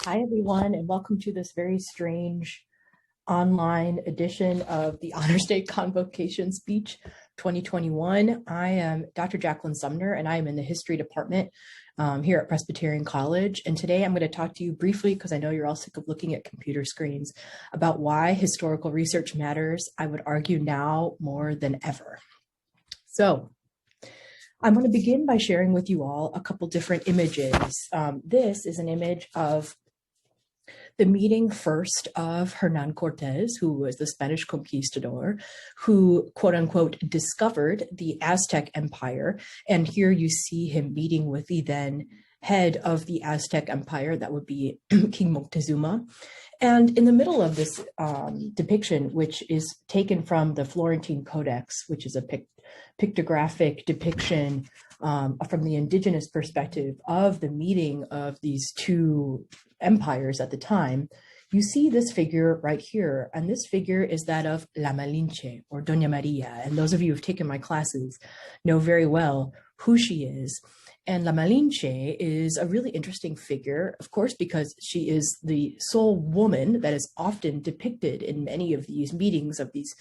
Hi, everyone, and welcome to this very strange online edition of the Honor State Convocation Speech 2021. I am Dr. Jacqueline Sumner, and I am in the History Department here at Presbyterian College. And today I'm going to talk to you briefly, because I know you're all sick of looking at computer screens, about why historical research matters, I would argue now more than ever. So I'm going to begin by sharing with you all a couple different images. This is an image of the meeting first of Hernan Cortez, who was the Spanish conquistador, who, quote unquote, discovered the Aztec Empire. And here you see him meeting with the then head of the Aztec Empire, that would be King Moctezuma. And in the middle of this depiction, which is taken from the Florentine Codex, which is a pictographic depiction from the indigenous perspective of the meeting of these two empires at the time, you see this figure right here. And this figure is that of La Malinche, or Doña Maria. And those of you who've taken my classes know very well who she is. And La Malinche is a really interesting figure, of course, because she is the sole woman that is often depicted in many of these meetings of these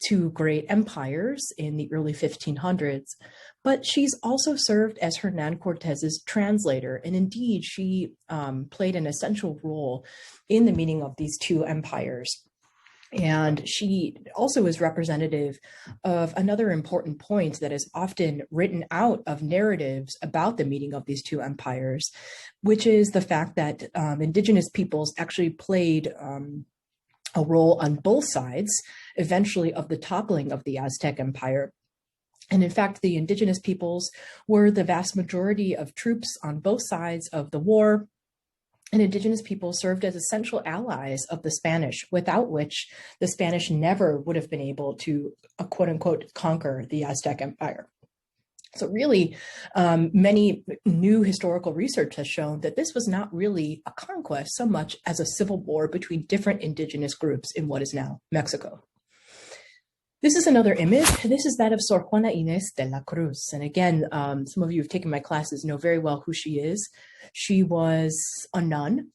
two great empires in the early 1500s. But she's also served as Hernan Cortez's translator. And indeed, she played an essential role in the meeting of these two empires. And she also is representative of another important point that is often written out of narratives about the meeting of these two empires, which is the fact that indigenous peoples actually played a role on both sides, eventually, of the toppling of the Aztec Empire. And in fact, the indigenous peoples were the vast majority of troops on both sides of the war. And indigenous people served as essential allies of the Spanish, without which the Spanish never would have been able to, quote unquote, conquer the Aztec Empire. So really, many new historical research has shown that this was not really a conquest so much as a civil war between different indigenous groups in what is now Mexico. This is another image. This is that of Sor Juana Inés de la Cruz. And again, some of you who've taken my classes know very well who she is. She was a nun.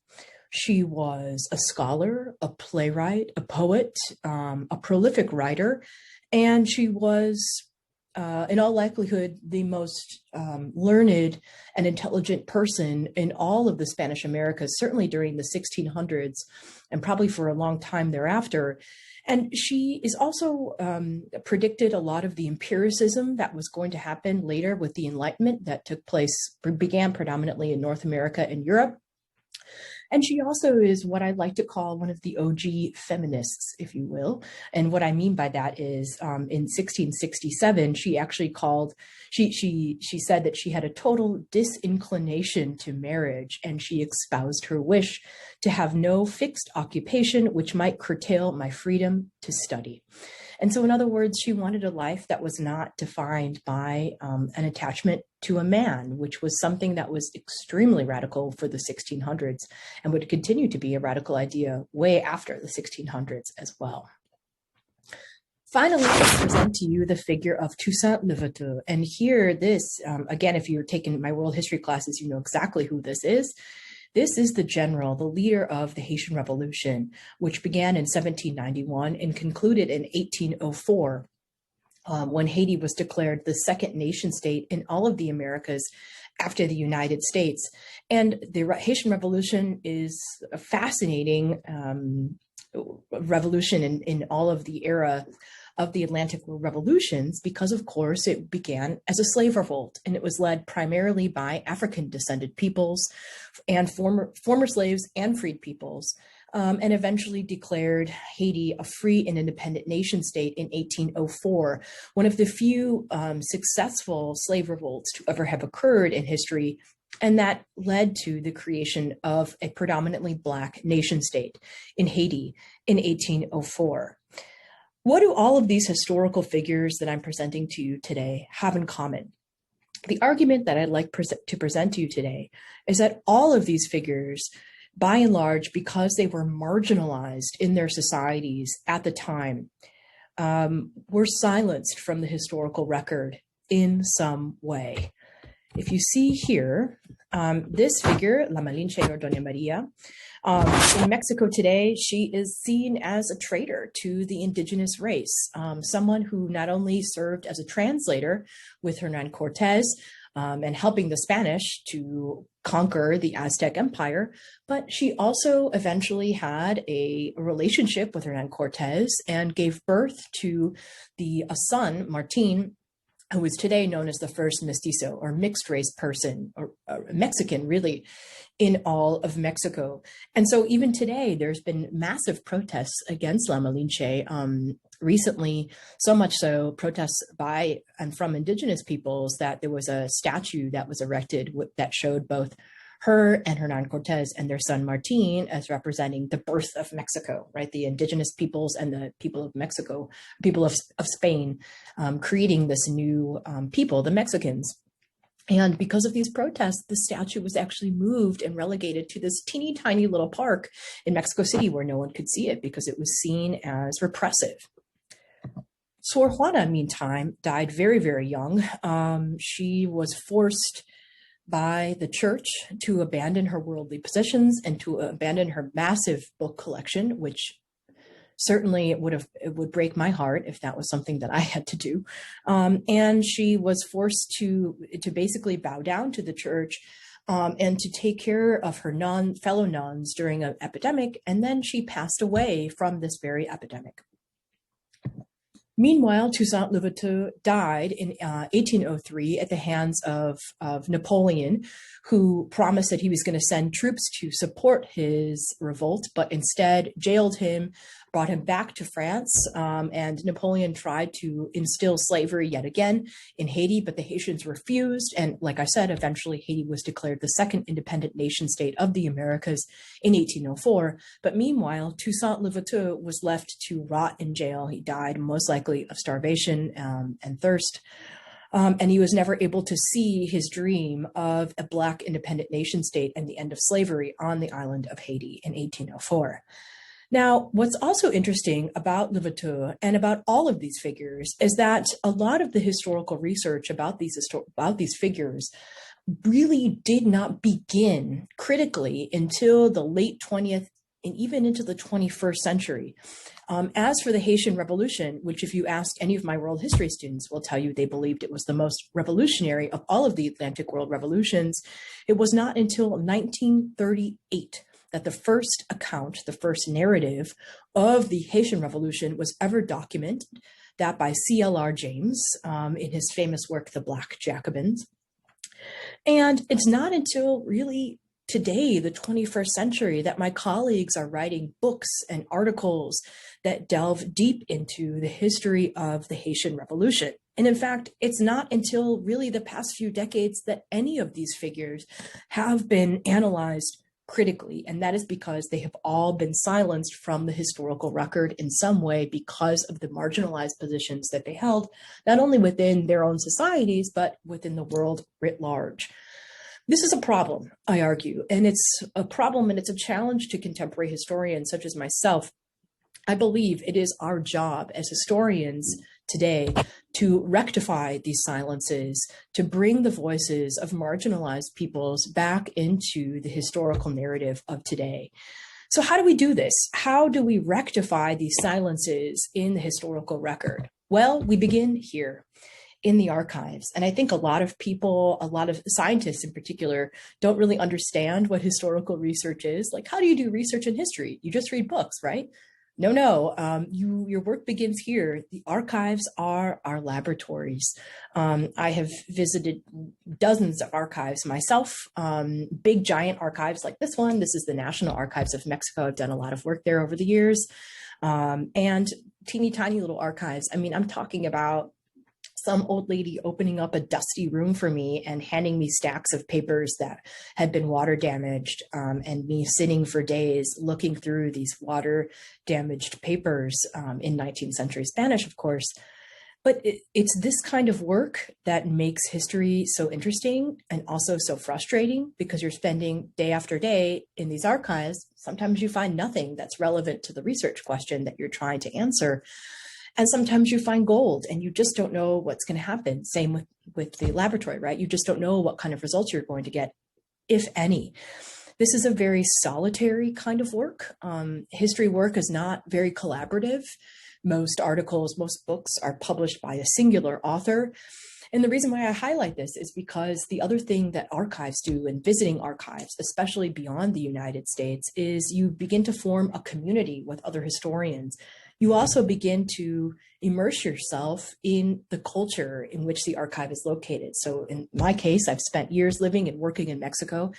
She was a scholar, a playwright, a poet, a prolific writer, and she was in all likelihood, the most learned and intelligent person in all of the Spanish Americas, certainly during the 1600s and probably for a long time thereafter. And she is also predicted a lot of the empiricism that was going to happen later with the Enlightenment that began predominantly in North America and Europe. And she also is what I'd like to call one of the OG feminists, if you will. And what I mean by that is in 1667, she actually she said that she had a total disinclination to marriage, and she espoused her wish to have no fixed occupation which might curtail my freedom to study. And so in other words, she wanted a life that was not defined by an attachment to a man, which was something that was extremely radical for the 1600s and would continue to be a radical idea way after the 1600s as well. Finally, I present to you the figure of Toussaint Louverture. And here this, again, if you're taking my world history classes, you know exactly who this is. This is the general, the leader of the Haitian Revolution, which began in 1791 and concluded in 1804, when Haiti was declared the second nation state in all of the Americas after the United States. And the Haitian Revolution is a fascinating revolution in all of the era of the Atlantic revolutions, because of course it began as a slave revolt, and it was led primarily by African descended peoples and former slaves and freed peoples, and eventually declared Haiti a free and independent nation state in 1804, one of the few successful slave revolts to ever have occurred in history. And that led to the creation of a predominantly Black nation state in Haiti in 1804. What do all of these historical figures that I'm presenting to you today have in common? The argument that I'd like to present to you today is that all of these figures, by and large, because they were marginalized in their societies at the time, were silenced from the historical record in some way. If you see here, This figure, La Malinche or Doña Maria, in Mexico today, she is seen as a traitor to the indigenous race, someone who not only served as a translator with Hernan Cortez and helping the Spanish to conquer the Aztec Empire, but she also eventually had a relationship with Hernan Cortez and gave birth to a son, Martin, who is today known as the first mestizo or mixed race person or Mexican, really, in all of Mexico. And so even today, there's been massive protests against La Malinche. Recently, so much so, protests by and from indigenous peoples that there was a statue that was erected that showed both her and Hernan Cortez and their son Martin as representing the birth of Mexico, right? The indigenous peoples and the people of Mexico, people of Spain, creating this new people, the Mexicans. And because of these protests, the statue was actually moved and relegated to this teeny tiny little park in Mexico City where no one could see it because it was seen as repressive. Sor Juana, meantime, died very, very young. She was forced by the church to abandon her worldly possessions and to abandon her massive book collection, which certainly it would break my heart if that was something that I had to do. And she was forced to basically bow down to the church and to take care of her fellow nuns during an epidemic. And then she passed away from this very epidemic. Meanwhile, Toussaint Louverture died in 1803 at the hands of Napoleon, who promised that he was going to send troops to support his revolt, but instead jailed him, brought him back to France, and Napoleon tried to instill slavery yet again in Haiti, but the Haitians refused. And like I said, eventually Haiti was declared the second independent nation state of the Americas in 1804. But meanwhile, Toussaint Louverture was left to rot in jail. He died most likely of starvation and thirst. And he was never able to see his dream of a Black independent nation state and the end of slavery on the island of Haiti in 1804. Now, what's also interesting about Louverture and about all of these figures is that a lot of the historical research about these figures really did not begin critically until the late 20th and even into the 21st century. As for the Haitian Revolution, which if you ask any of my world history students will tell you they believed it was the most revolutionary of all of the Atlantic world revolutions, it was not until 1938 that the first account, the first narrative of the Haitian Revolution was ever documented, that by C.L.R. James in his famous work, The Black Jacobins. And it's not until really today, the 21st century, that my colleagues are writing books and articles that delve deep into the history of the Haitian Revolution. And in fact, it's not until really the past few decades that any of these figures have been analyzed critically, and that is because they have all been silenced from the historical record in some way because of the marginalized positions that they held, not only within their own societies, but within the world writ large. This is a problem, I argue, and it's a problem and it's a challenge to contemporary historians such as myself. I believe it is our job as historians today to rectify these silences, to bring the voices of marginalized peoples back into the historical narrative of today. So how do we do this? How do we rectify these silences in the historical record? Well, we begin here in the archives. And I think a lot of people, a lot of scientists in particular, don't really understand what historical research is. Like, how do you do research in history? You just read books, right? No, your work begins here. The archives are our laboratories. I have visited dozens of archives myself, big giant archives like this one. This is the National Archives of Mexico. I've done a lot of work there over the years. And teeny tiny little archives. I mean, I'm talking about some old lady opening up a dusty room for me and handing me stacks of papers that had been water damaged, and me sitting for days looking through these water damaged papers in 19th century Spanish, of course. But it's this kind of work that makes history so interesting and also so frustrating, because you're spending day after day in these archives. Sometimes you find nothing that's relevant to the research question that you're trying to answer. And sometimes you find gold and you just don't know what's going to happen. Same with the laboratory, right? You just don't know what kind of results you're going to get. if any. This is a very solitary kind of work. History work is not very collaborative. Most articles, most books are published by a singular author. And the reason why I highlight this is because the other thing that archives do in visiting archives, especially beyond the United States, is you begin to form a community with other historians. You also begin to immerse yourself in the culture in which the archive is located. So in my case, I've spent years living and working in Mexico,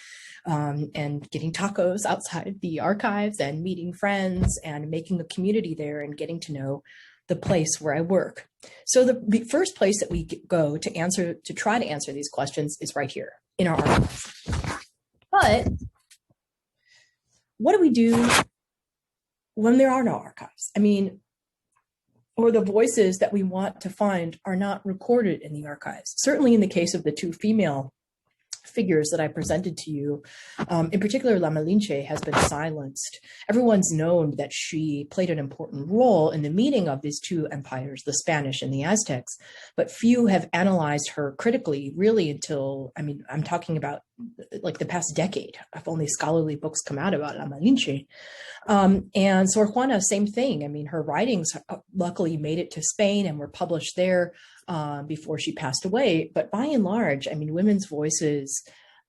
and getting tacos outside the archives and meeting friends and making a community there and getting to know the place where I work. So the first place that we go to try to answer these questions is right here in our archives. But what do we do when there are no archives? I mean, or the voices that we want to find are not recorded in the archives. Certainly in the case of the two female figures that I presented to you, in particular, La Malinche has been silenced. Everyone's known that she played an important role in the meeting of these two empires, the Spanish and the Aztecs, but few have analyzed her critically really until, I mean, I'm talking about like the past decade. I've only scholarly books come out about La Malinche. And Sor Juana, same thing. I mean, her writings luckily made it to Spain and were published there before she passed away. But by and large, I mean, women's voices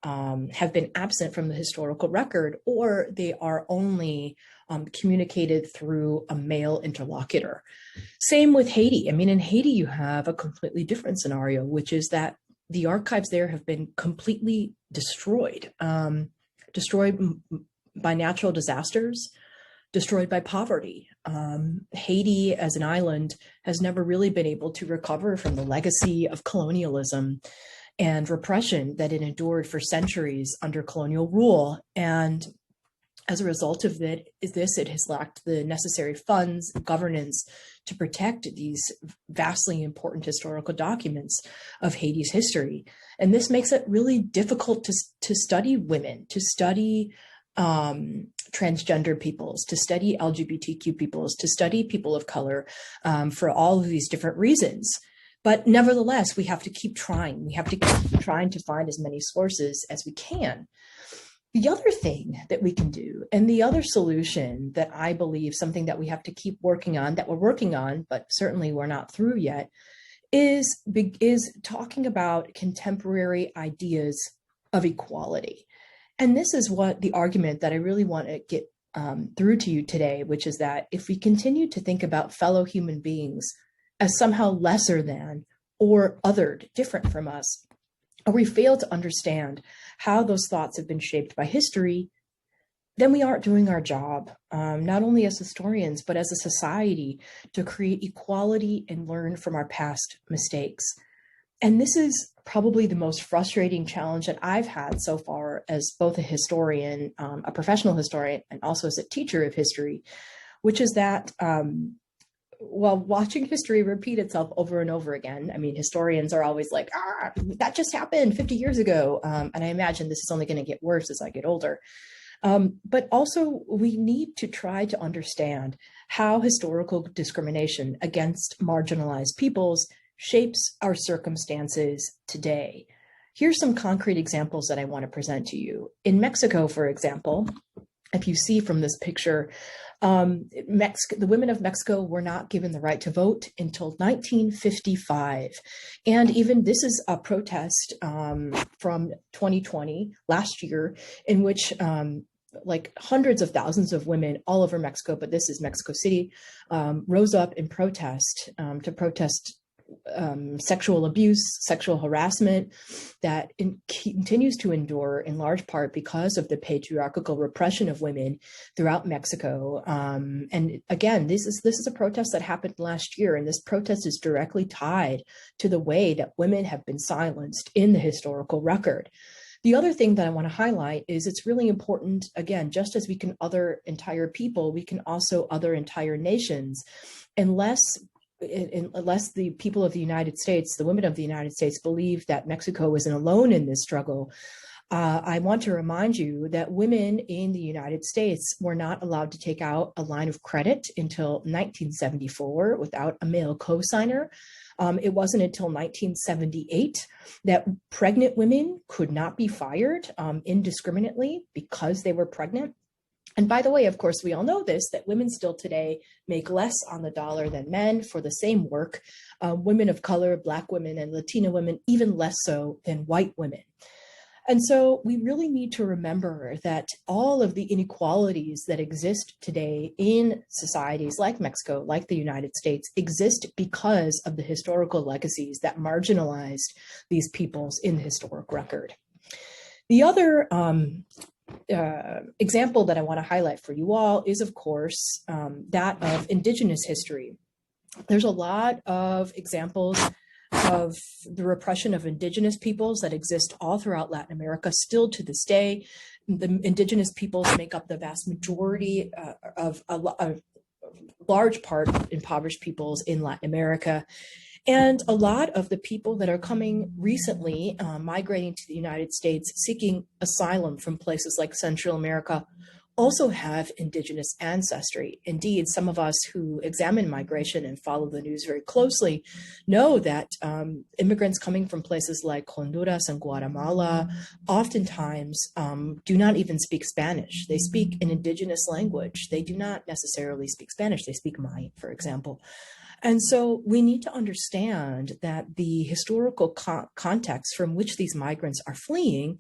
have been absent from the historical record, or they are only communicated through a male interlocutor. Same with Haiti. I mean, in Haiti, you have a completely different scenario, which is that the archives there have been completely destroyed, destroyed by natural disasters, destroyed by poverty. Haiti as an island has never really been able to recover from the legacy of colonialism and repression that it endured for centuries under colonial rule. And as a result of it has lacked the necessary funds, governance to protect these vastly important historical documents of Haiti's history. And this makes it really difficult to study women, to study transgender peoples, to study LGBTQ peoples, to study people of color, for all of these different reasons. But nevertheless, we have to keep trying. We have to keep trying to find as many sources as we can. The other thing that we can do, and the other solution that I believe, something that we have to keep working on, that we're working on, but certainly we're not through yet, is talking about contemporary ideas of equality. And this is what the argument that I really want to get through to you today, which is that if we continue to think about fellow human beings as somehow lesser than or othered, different from us, or we fail to understand how those thoughts have been shaped by history, then we aren't doing our job, not only as historians, but as a society, to create equality and learn from our past mistakes. And this is probably the most frustrating challenge that I've had so far as both a historian, a professional historian, and also as a teacher of history, which is that while watching history repeat itself over and over again, I mean, historians are always like, that just happened 50 years ago. And I imagine this is only going to get worse as I get older. But also we need to try to understand how historical discrimination against marginalized peoples shapes our circumstances today. Here's some concrete examples that I want to present to you. In Mexico, for example, if you see from this picture, the women of Mexico were not given the right to vote until 1955. And even this is a protest from 2020, last year, in which like hundreds of thousands of women all over Mexico, but this is Mexico City, rose up in protest to protest sexual abuse, sexual harassment that continues to endure in large part because of the patriarchal repression of women throughout Mexico. And again, this is a protest that happened last year, and this protest is directly tied to the way that women have been silenced in the historical record. The other thing that I want to highlight is it's really important, again, just as we can other entire people, we can also other entire nations, unless the people of the United States, the women of the United States, believe that Mexico isn't alone in this struggle. I want to remind you that women in the United States were not allowed to take out a line of credit until 1974 without a male co-signer. It wasn't until 1978 that pregnant women could not be fired indiscriminately because they were pregnant. And by the way, of course, we all know this, that women still today make less on the dollar than men for the same work. Women of color, Black women and Latina women, even less so than white women. And so we really need to remember that all of the inequalities that exist today in societies like Mexico, like the United States, exist because of the historical legacies that marginalized these peoples in the historic record. The other example that I want to highlight for you all is, of course, that of Indigenous history. There's a lot of examples of the repression of Indigenous peoples that exist all throughout Latin America still to this day. The Indigenous peoples make up the vast majority of a large part of impoverished peoples in Latin America. And a lot of the people that are coming recently, migrating to the United States, seeking asylum from places like Central America, also have Indigenous ancestry. Indeed, some of us who examine migration and follow the news very closely know that immigrants coming from places like Honduras and Guatemala oftentimes do not even speak Spanish. They speak an Indigenous language. They do not necessarily speak Spanish. They speak Mayan, for example. And so we need to understand that the historical context from which these migrants are fleeing,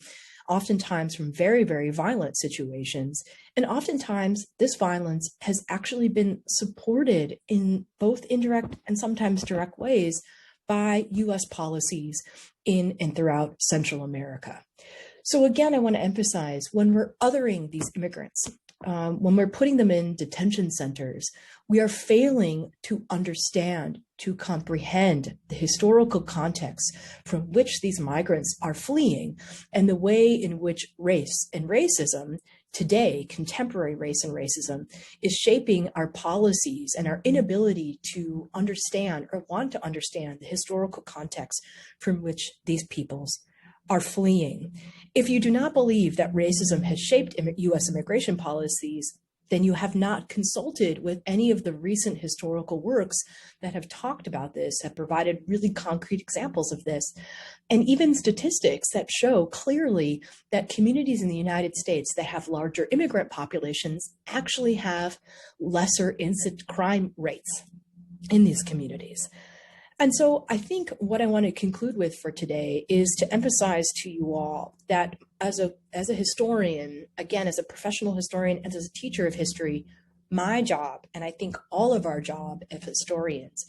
oftentimes from very, very violent situations, and oftentimes this violence has actually been supported in both indirect and sometimes direct ways by U.S. policies in and throughout Central America. So again, I want to emphasize, when we're othering these immigrants, when we're putting them in detention centers, we are failing to understand, to comprehend the historical context from which these migrants are fleeing and the way in which race and racism today, contemporary race and racism, is shaping our policies and our inability to understand or want to understand the historical context from which these peoples are fleeing. If you do not believe that racism has shaped U.S. immigration policies, then you have not consulted with any of the recent historical works that have talked about this, have provided really concrete examples of this, and even statistics that show clearly that communities in the United States that have larger immigrant populations actually have lesser incident crime rates in these communities. And so I think what I want to conclude with for today is to emphasize to you all that as a historian, again, as a professional historian and as a teacher of history, my job, and I think all of our job as historians,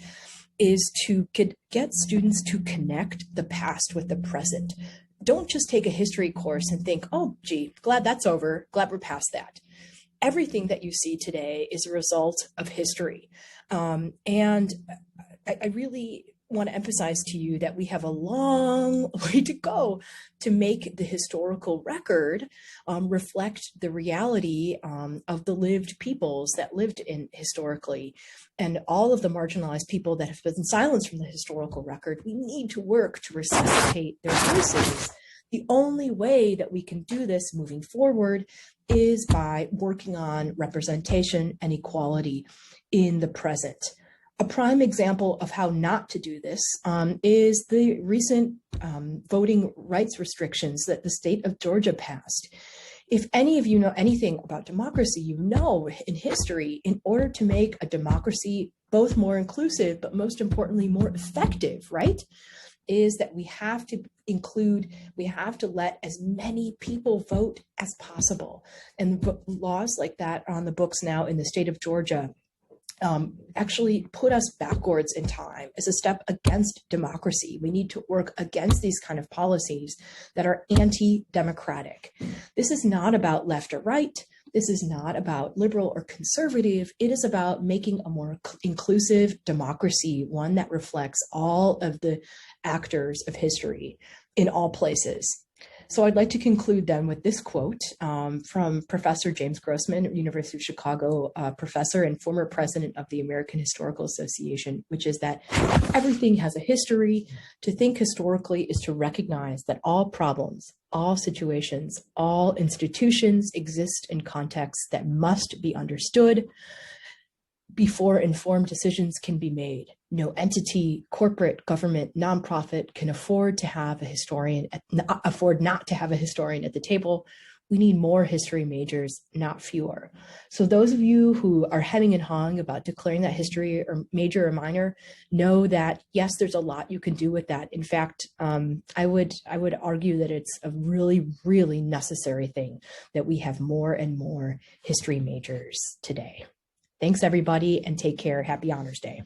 is to get students to connect the past with the present. Don't just take a history course and think, oh, gee, glad that's over, glad we're past that. Everything that you see today is a result of history. And I really want to emphasize to you that we have a long way to go to make the historical record reflect the reality of the lived peoples that lived in historically, and all of the marginalized people that have been silenced from the historical record. We need to work to resuscitate their voices. The only way that we can do this moving forward is by working on representation and equality in the present. A prime example of how not to do this is the recent voting rights restrictions that the state of Georgia passed. If any of you know anything about democracy, you know in history, in order to make a democracy both more inclusive, but most importantly, more effective, right, is that we have to let as many people vote as possible. And laws like that are on the books now in the state of Georgia actually put us backwards in time as a step against democracy. We need to work against these kind of policies that are anti-democratic. This is not about left or right. This is not about liberal or conservative. It is about making a more inclusive democracy, one that reflects all of the actors of history in all places. So I'd like to conclude then with this quote from Professor James Grossman, University of Chicago professor and former president of the American Historical Association, which is that everything has a history. To think historically is to recognize that all problems, all situations, all institutions exist in contexts that must be understood before informed decisions can be made. no entity, corporate, government, nonprofit can afford not to have a historian at the table. We need more history majors, not fewer. So those of you who are hemming and hawing about declaring that history or major or minor, know that, yes, there's a lot you can do with that. In fact, I would argue that it's a really, really necessary thing that we have more and more history majors today. Thanks, everybody, and take care. Happy Honors Day.